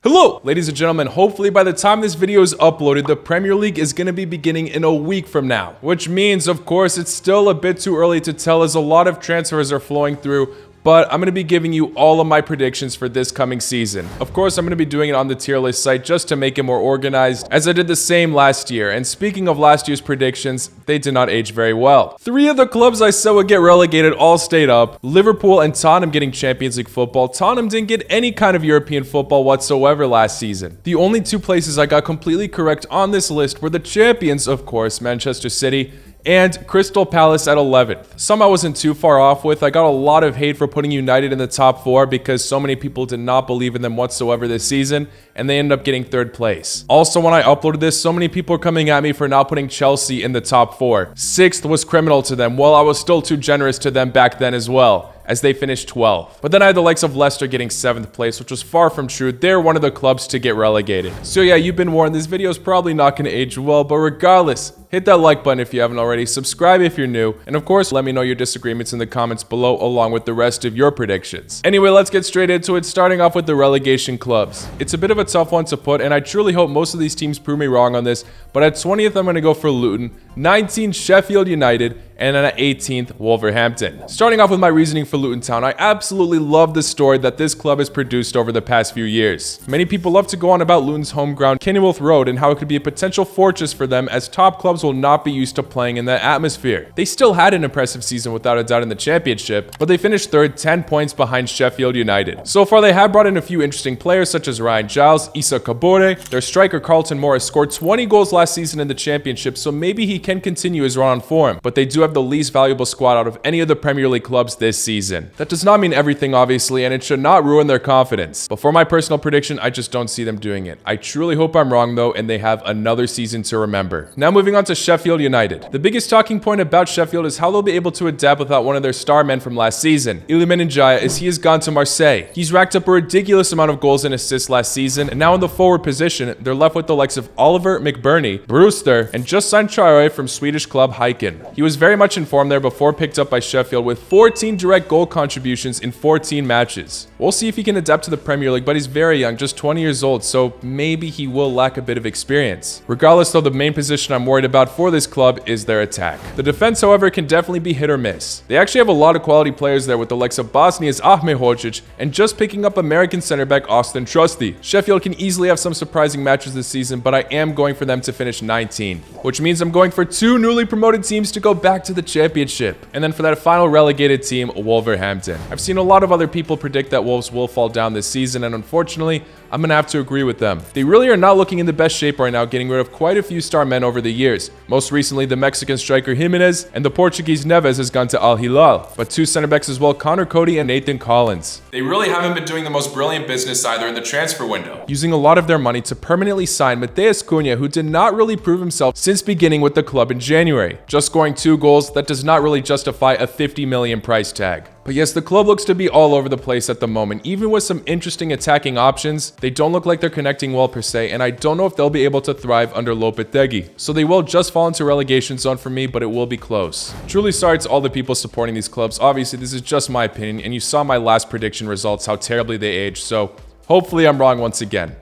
Hello, ladies and gentlemen. Hopefully by the time this video is uploaded, the Premier League is going to be beginning in a week from now. Which means, of course, it's still a bit too early to tell as a lot of transfers are flowing through, but I'm going to be giving you all of my predictions for this coming season. Of course, I'm going to be doing it on the tier list site just to make it more organized, as I did the same last year. And speaking of last year's predictions, they did not age very well. 3 of the clubs I said would get relegated all stayed up. Liverpool and Tottenham getting Champions League football. Tottenham didn't get any kind of European football whatsoever last season. The only 2 places I got completely correct on this list were the champions, of course, Manchester City, and Crystal Palace at 11th. Some I wasn't too far off with. I got a lot of hate for putting United in the top 4 because so many people did not believe in them whatsoever this season, and they ended up getting 3rd place. Also, when I uploaded this, so many people were coming at me for not putting Chelsea in the top 4. 6th was criminal to them. Well, I was still too generous to them back then as well, as they finished 12th. But then I had the likes of Leicester getting 7th place, which was far from true. They're one of the clubs to get relegated. So yeah, you've been warned. This video is probably not going to age well, but regardless, hit that like button if you haven't already, subscribe if you're new, and of course, let me know your disagreements in the comments below along with the rest of your predictions. Anyway, let's get straight into it, starting off with the relegation clubs. It's a bit of a tough one to put, and I truly hope most of these teams prove me wrong on this, but at 20th, I'm going to go for Luton, 19th, Sheffield United, and then at 18th, Wolverhampton. Starting off with my reasoning for Luton Town, I absolutely love the story that this club has produced over the past few years. Many people love to go on about Luton's home ground, Kenilworth Road, and how it could be a potential fortress for them, as top clubs will not be used to playing in that atmosphere. They still had an impressive season without a doubt in the championship, but they finished 3rd, 10 points behind Sheffield United. So far, they have brought in a few interesting players such as Ryan Giles, Izak. Their striker Carlton Morris scored 20 goals last season in the championship, so maybe he can continue his run on form, but they do have the least valuable squad out of any of the Premier League clubs this season. That does not mean everything, obviously, and it should not ruin their confidence. But for my personal prediction, I just don't see them doing it. I truly hope I'm wrong though, and they have another season to remember. Now moving on to Sheffield United. The biggest talking point about Sheffield is how they'll be able to adapt without one of their star men from last season, Iliman Ndiaye, as he has gone to Marseille. He's racked up a ridiculous amount of goals and assists last season, and now in the forward position, they're left with the likes of Oliver McBurney, Brewster, and just signed Traore from Swedish club Häcken. He was very much informed there before picked up by Sheffield with 14 direct goal contributions in 14 matches. We'll see if he can adapt to the Premier League, but he's very young, just 20 years old, so maybe he will lack a bit of experience. Regardless though, the main position I'm worried about for this club is their attack. The defense, however, can definitely be hit or miss. They actually have a lot of quality players there with the likes of Bosnia's Ahmed Hodzic and just picking up American center back Austin Trusty. Sheffield can easily have some surprising matches this season, but I am going for them to finish 19th, which means I'm going for 2 newly promoted teams to go back to the championship. And then for that final relegated team, Wolverhampton. I've seen a lot of other people predict that Wolves will fall down this season, and unfortunately, I'm going to have to agree with them. They really are not looking in the best shape right now, getting rid of quite a few star men over the years. Most recently, the Mexican striker Jimenez and the Portuguese Neves has gone to Al Hilal, but 2 center backs as well, Connor Cody and Nathan Collins. They really haven't been doing the most brilliant business either in the transfer window, using a lot of their money to permanently sign Mateus Cunha, who did not really prove himself since beginning with the club in January. Just scoring 2 goals, that does not really justify a 50 million price tag. But yes, the club looks to be all over the place at the moment. Even with some interesting attacking options, they don't look like they're connecting well per se, and I don't know if they'll be able to thrive under Lopetegui. So they will just fall into relegation zone for me, but it will be close. Truly sorry to all the people supporting these clubs. Obviously, this is just my opinion, and you saw my last prediction results, how terribly they aged, so hopefully I'm wrong once again.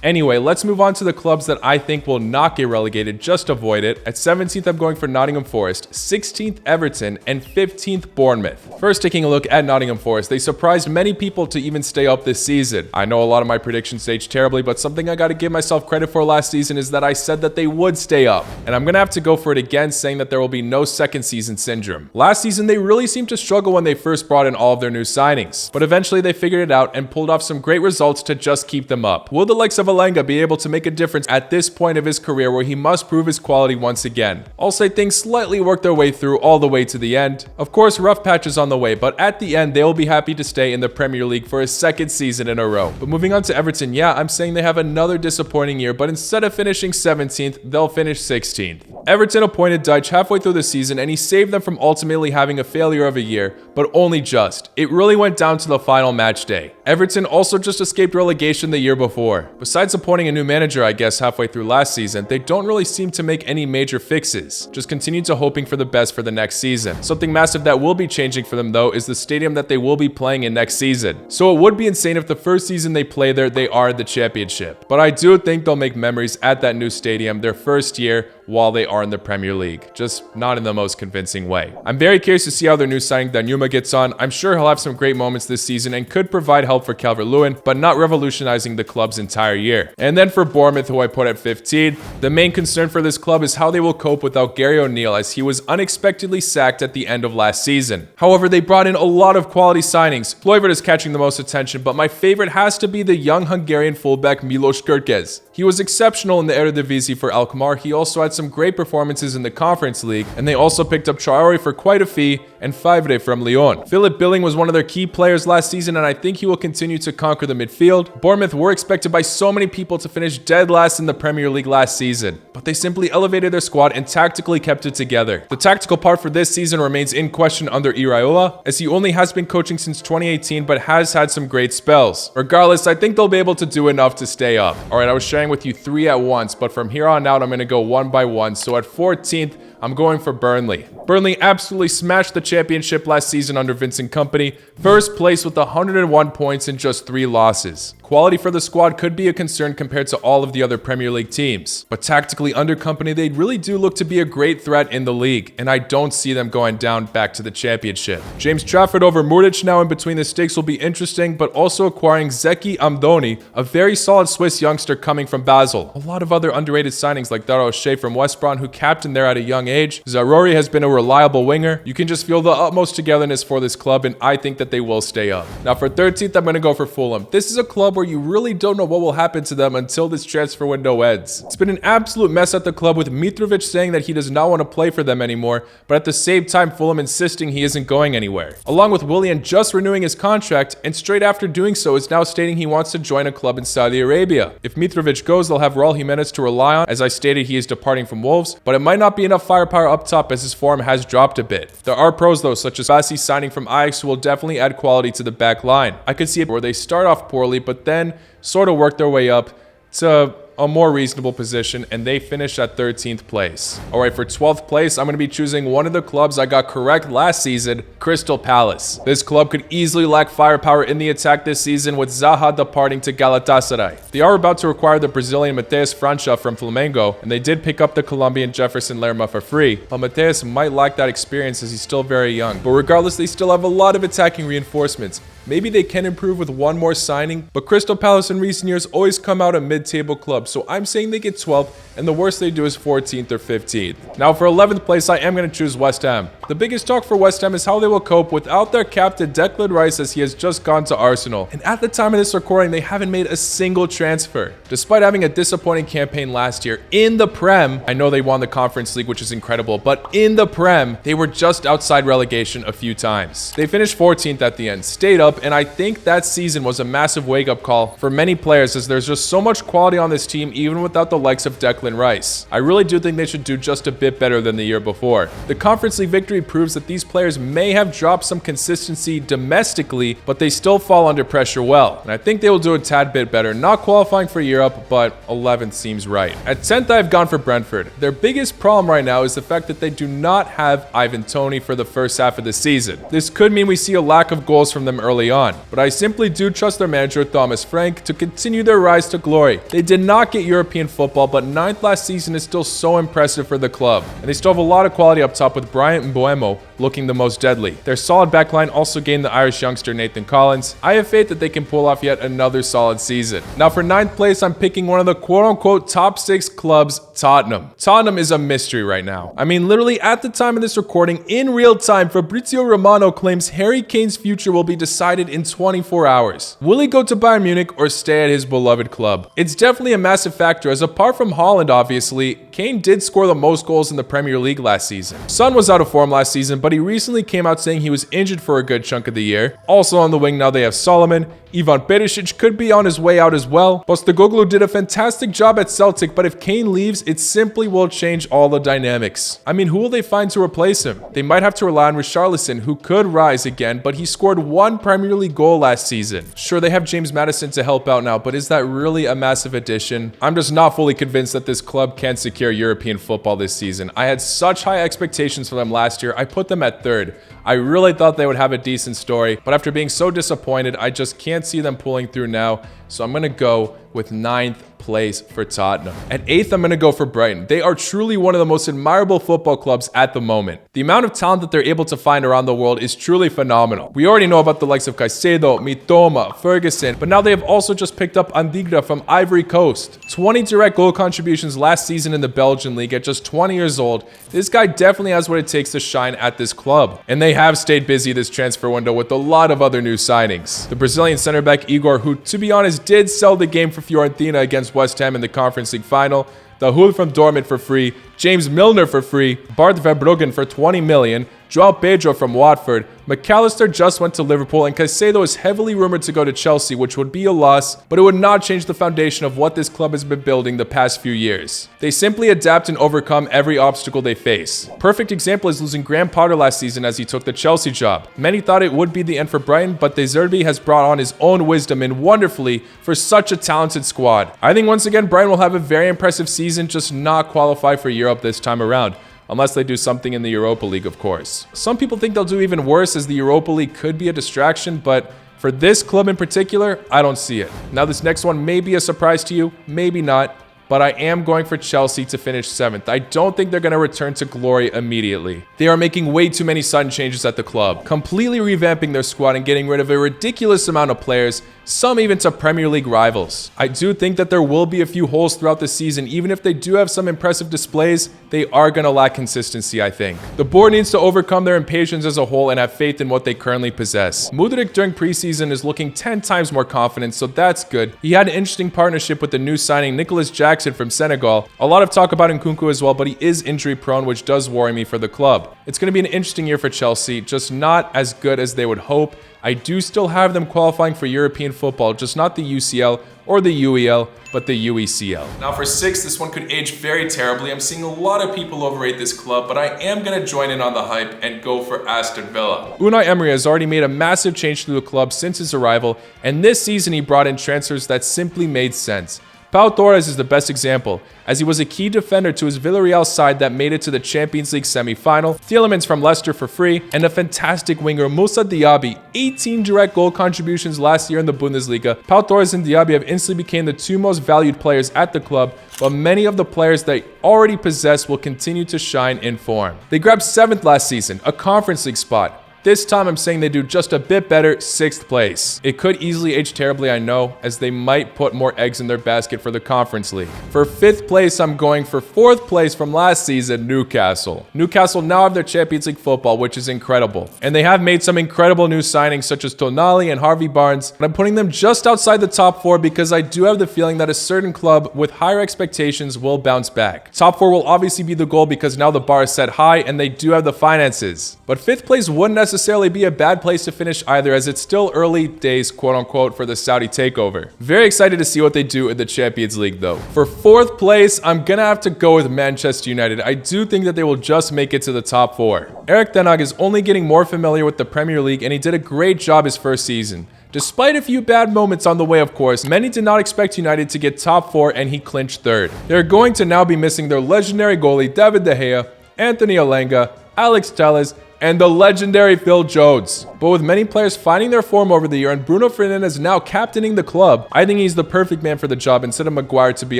Anyway, let's move on to the clubs that I think will not get relegated, just avoid it. At 17th, I'm going for Nottingham Forest, 16th, Everton, and 15th, Bournemouth. First, taking a look at Nottingham Forest, they surprised many people to even stay up this season. I know a lot of my predictions aged terribly, but something I got to give myself credit for last season is that I said that they would stay up. And I'm going to have to go for it again, saying that there will be no second season syndrome. Last season, they really seemed to struggle when they first brought in all of their new signings, but eventually they figured it out and pulled off some great results to just keep them up. Will the likes of Alenga be able to make a difference at this point of his career where he must prove his quality once again? I'll say things slightly work their way through all the way to the end. Of course, rough patches on the way, but at the end, they will be happy to stay in the Premier League for a 2nd season in a row. But moving on to Everton, yeah, I'm saying they have another disappointing year, but instead of finishing 17th, they'll finish 16th. Everton appointed Dyche halfway through the season, and he saved them from ultimately having a failure of a year, but only just. It really went down to the final match day. Everton also just escaped relegation the year before. Besides appointing a new manager, I guess, halfway through last season, they don't really seem to make any major fixes. Just continue to hoping for the best for the next season. Something massive that will be changing for them though is the stadium that they will be playing in next season. So it would be insane if the first season they play there, they are in the championship. But I do think they'll make memories at that new stadium their first year while they are in the Premier League, just not in the most convincing way. I'm very curious to see how their new signing Danjuma gets on. I'm sure he'll have some great moments this season and could provide help for Calvert-Lewin, but not revolutionizing the club's entire year. And then for Bournemouth, who I put at 15, the main concern for this club is how they will cope without Gary O'Neill, as he was unexpectedly sacked at the end of last season. However, they brought in a lot of quality signings. Kluivert is catching the most attention, but my favorite has to be the young Hungarian fullback Milos Kerkez. He was exceptional in the Eredivisie for Alkmaar. He also had some great performances in the Conference League, and they also picked up Traore for quite a fee and Favre from Lyon. Philip Billing was one of their key players last season, and I think he will continue to conquer the midfield. Bournemouth were expected by so many people to finish dead last in the Premier League last season, but they simply elevated their squad and tactically kept it together. The tactical part for this season remains in question under Iraola, as he only has been coaching since 2018 but has had some great spells. Regardless, I think they'll be able to do enough to stay up. Alright, I was sharing with you 3 at once, but from here on out I'm going to go one by one. So at 14th, I'm going for Burnley. Burnley absolutely smashed the championship last season under Vincent Kompany. First place with 101 points and just 3 losses. Quality for the squad could be a concern compared to all of the other Premier League teams. But tactically under Kompany, they really do look to be a great threat in the league, and I don't see them going down back to the championship. James Trafford over Muric now in between the stakes will be interesting, but also acquiring Zeki Amdoni, a very solid Swiss youngster coming from Basel. A lot of other underrated signings like Dara O'Shea from West Brom, who captained there at a young age. Zarori has been a reliable winger. You can just feel the utmost togetherness for this club, and I think that they will stay up. Now for 13th, I'm going to go for Fulham. This is a club where you really don't know what will happen to them until this transfer window ends. It's been an absolute mess at the club, with Mitrovic saying that he does not want to play for them anymore, but at the same time Fulham insisting he isn't going anywhere. Along with Willian just renewing his contract, and straight after doing so is now stating he wants to join a club in Saudi Arabia. If Mitrovic goes, they'll have Raul Jimenez to rely on. As I stated, he is departing from Wolves, but it might not be enough firepower up top as his form has dropped a bit. There are pros though, such as Bassi signing from Ajax, who will definitely add quality to the back line. I could see it where they start off poorly, but then sort of work their way up to a more reasonable position, and they finish at 13th place. Alright, for 12th place, I'm going to be choosing one of the clubs I got correct last season, Crystal Palace. This club could easily lack firepower in the attack this season, with Zaha departing to Galatasaray. They are about to acquire the Brazilian Mateus França from Flamengo, and they did pick up the Colombian Jefferson Lerma for free, but Mateus might lack that experience as he's still very young. But regardless, they still have a lot of attacking reinforcements. Maybe they can improve with one more signing, but Crystal Palace in recent years always come out a mid-table club, so I'm saying they get 12th, and the worst they do is 14th or 15th. Now for 11th place, I am going to choose West Ham. The biggest talk for West Ham is how they will cope without their captain Declan Rice, as he has just gone to Arsenal. And at the time of this recording, they haven't made a single transfer. Despite having a disappointing campaign last year in the Prem, I know they won the Conference League, which is incredible, but in the Prem, they were just outside relegation a few times. They finished 14th at the end, stayed up, and I think that season was a massive wake-up call for many players, as there's just so much quality on this team even without the likes of Declan Rice. I really do think they should do just a bit better than the year before. The Conference League victory proves that these players may have dropped some consistency domestically, but they still fall under pressure well, and I think they will do a tad bit better. Not qualifying for Europe, but 11th seems right. At 10th, I've gone for Brentford. Their biggest problem right now is the fact that they do not have Ivan Toney for the first half of the season. This could mean we see a lack of goals from them early on, but I simply do trust their manager Thomas Frank to continue their rise to glory. They did not get European football, but 9th last season is still so impressive for the club, and they still have a lot of quality up top, with Bryant Mbuemo looking the most deadly. Their solid backline also gained the Irish youngster Nathan Collins. I have faith that they can pull off yet another solid season. Now for 9th place, I'm picking one of the quote-unquote top 6 clubs, Tottenham. Tottenham is a mystery right now. I mean, literally at the time of this recording, in real time, Fabrizio Romano claims Harry Kane's future will be decided in 24 hours. Will he go to Bayern Munich or stay at his beloved club? It's definitely a massive factor, as apart from Haaland obviously, Kane did score the most goals in the Premier League last season. Son was out of form last season, but he recently came out saying he was injured for a good chunk of the year. Also on the wing now they have Solomon. Ivan Perisic could be on his way out as well. Postecoglou did a fantastic job at Celtic, but if Kane leaves, it simply will change all the dynamics. I mean, who will they find to replace him? They might have to rely on Richarlison, who could rise again, but he scored 1 Premier League goal last season. Sure, they have James Maddison to help out now, but is that really a massive addition? I'm just not fully convinced that this club can secure European football this season. I had such high expectations for them last year. I put them at 3rd. I really thought they would have a decent story, but after being so disappointed, I just can't see them pulling through now. So I'm going to go with 9th place for Tottenham. At 8th, I'm going to go for Brighton. They are truly one of the most admirable football clubs at the moment. The amount of talent that they're able to find around the world is truly phenomenal. We already know about the likes of Caicedo, Mitoma, Ferguson, but now they have also just picked up Andigra from Ivory Coast. 20 direct goal contributions last season in the Belgian league at just 20 years old. This guy definitely has what it takes to shine at this club. And they have stayed busy this transfer window with a lot of other new signings. The Brazilian center back Igor, who to be honest did sell the game for Fiorentina against West Ham in the Conference League final, the Hull from Dortmund for free, James Milner for free, Bart Verbruggen for 20 million, João Pedro from Watford, McAllister just went to Liverpool, and Caicedo is heavily rumored to go to Chelsea, which would be a loss, but it would not change the foundation of what this club has been building the past few years. They simply adapt and overcome every obstacle they face. Perfect example is losing Graham Potter last season as he took the Chelsea job. Many thought it would be the end for Brighton, but De Zerbi has brought on his own wisdom and wonderfully for such a talented squad. I think once again Brighton will have a very impressive season, just not qualify for Europe this time around. Unless they do something in the Europa League, of course. Some people think they'll do even worse, as the Europa League could be a distraction, but for this club in particular, I don't see it. Now, this next one may be a surprise to you, maybe not, but I am going for Chelsea to finish 7th. I don't think they're going to return to glory immediately. They are making way too many sudden changes at the club, completely revamping their squad and getting rid of a ridiculous amount of players, some even to Premier League rivals. I do think that there will be a few holes throughout the season. Even if they do have some impressive displays, they are going to lack consistency, I think. The board needs to overcome their impatience as a whole and have faith in what they currently possess. Mudryk during preseason is looking 10 times more confident, so that's good. He had an interesting partnership with the new signing Nicholas Jackson from Senegal. A lot of talk about Nkunku as well, but he is injury prone, which does worry me for the club. It's going to be an interesting year for Chelsea, just not as good as they would hope. I do still have them qualifying for European football, just not the UCL or the UEL, but the UECL. Now for 6th, this one could age very terribly. I'm seeing a lot of people overrate this club, but I am going to join in on the hype and go for Aston Villa. Unai Emery has already made a massive change to the club since his arrival, and this season he brought in transfers that simply made sense. Pau Torres is the best example, as he was a key defender to his Villarreal side that made it to the Champions League semi-final, Tielemans from Leicester for free, and a fantastic winger Moussa Diaby, 18 direct goal contributions last year in the Bundesliga. Pau Torres and Diaby have instantly become the 2 most valued players at the club, but many of the players they already possess will continue to shine in form. They grabbed 7th last season, a Conference League spot. This time I'm saying they do just a bit better, 6th place. It could easily age terribly, I know, as they might put more eggs in their basket for the Conference League. For 5th place, I'm going for 4th place from last season, Newcastle. Newcastle now have their Champions League football, which is incredible. And they have made some incredible new signings such as Tonali and Harvey Barnes, but I'm putting them just outside the top 4 because I do have the feeling that a certain club with higher expectations will bounce back. Top 4 will obviously be the goal because now the bar is set high and they do have the finances. But 5th place wouldn't necessarily be a bad place to finish either, as it's still early days, quote unquote, for the Saudi takeover. Very excited to see what they do in the Champions League though. For 4th place, I'm gonna have to go with Manchester United. I do think that they will just make it to the top 4. Erik ten Hag is only getting more familiar with the Premier League, and he did a great job his first season. Despite a few bad moments on the way, of course, many did not expect United to get top 4 and he clinched 3rd. They're going to now be missing their legendary goalie David De Gea, Anthony Alenga, Alex Telles, and the legendary Phil Jones. But with many players finding their form over the year and Bruno Fernandes now captaining the club, I think he's the perfect man for the job instead of Maguire, to be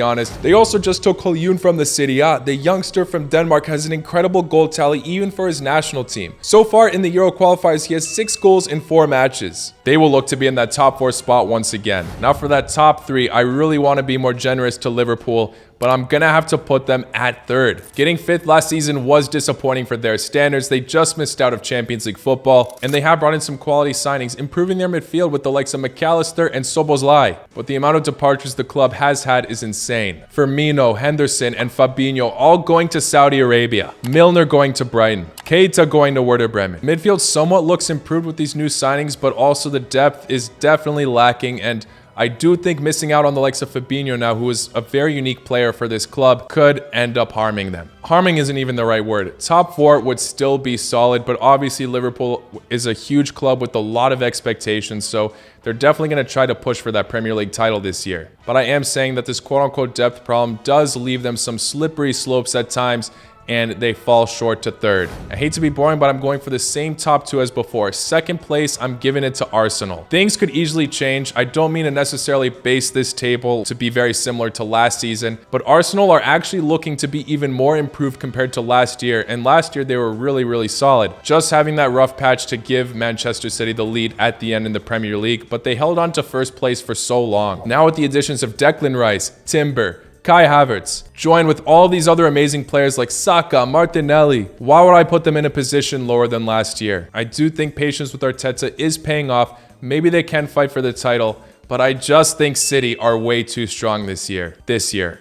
honest. They also just took Højlund from the Serie A. The youngster from Denmark has an incredible goal tally even for his national team. So far in the Euro qualifiers, he has 6 goals in 4 matches. They will look to be in that top 4 spot once again. Now for that top 3, I really want to be more generous to Liverpool, but I'm gonna have to put them at 3rd. Getting 5th last season was disappointing for their standards. They just missed missed out of Champions League football, and they have brought in some quality signings, improving their midfield with the likes of McAllister and Szoboszlai. But the amount of departures the club has had is insane. Firmino, Henderson, and Fabinho all going to Saudi Arabia. Milner going to Brighton. Keita going to Werder Bremen. Midfield somewhat looks improved with these new signings, but also the depth is definitely lacking, and I do think missing out on the likes of Fabinho now, who is a very unique player for this club, could end up harming them. Harming isn't even the right word. Top 4 would still be solid, but obviously Liverpool is a huge club with a lot of expectations, so they're definitely going to try to push for that Premier League title this year. But I am saying that this quote-unquote depth problem does leave them some slippery slopes at times, and they fall short to 3rd. I hate to be boring, but I'm going for the same top 2 as before. 2nd place, I'm giving it to Arsenal. Things could easily change. I don't mean to necessarily base this table to be very similar to last season, but Arsenal are actually looking to be even more improved compared to last year, and last year they were really solid. Just having that rough patch to give Manchester City the lead at the end in the Premier League, but they held on to 1st place for so long. Now with the additions of Declan Rice, Timber, Kai Havertz, joined with all these other amazing players like Saka, Martinelli, why would I put them in a position lower than last year? I do think patience with Arteta is paying off. Maybe they can fight for the title, but I just think City are way too strong this year.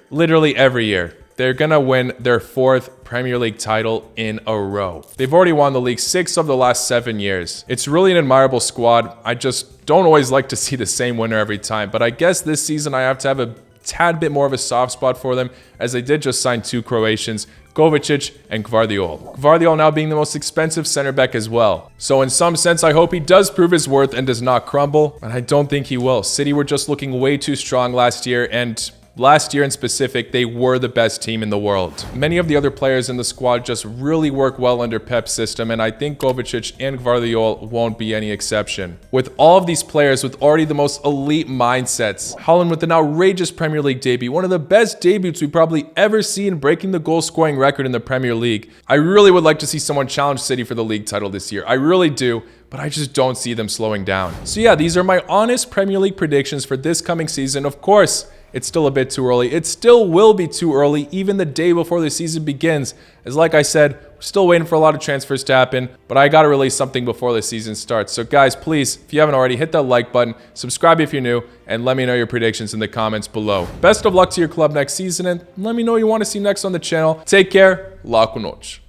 Literally every year. They're gonna win their 4th Premier League title in a row. They've already won the league 6 of the last 7 years. It's really an admirable squad. I just don't always like to see the same winner every time, but I guess this season I have to have a tad bit more of a soft spot for them, as they did just sign 2 Croatians, Kovacic and Gvardiol. Gvardiol now being the most expensive center back as well. So in some sense, I hope he does prove his worth and does not crumble, and I don't think he will. City were just looking way too strong last year, and last year in specific, they were the best team in the world. Many of the other players in the squad just really work well under Pep's system, and I think Kovacic and Gvardiol won't be any exception. With all of these players with already the most elite mindsets, Haaland with an outrageous Premier League debut, one of the best debuts we probably ever seen, breaking the goal-scoring record in the Premier League. I really would like to see someone challenge City for the league title this year. I really do, but I just don't see them slowing down. So yeah, these are my honest Premier League predictions for this coming season. Of course, it's still a bit too early. It still will be too early, even the day before the season begins. As like I said, we're still waiting for a lot of transfers to happen, but I gotta release something before the season starts. So guys, please, if you haven't already, hit that like button, subscribe if you're new, and let me know your predictions in the comments below. Best of luck to your club next season, and let me know what you want to see next on the channel. Take care. La cu noci.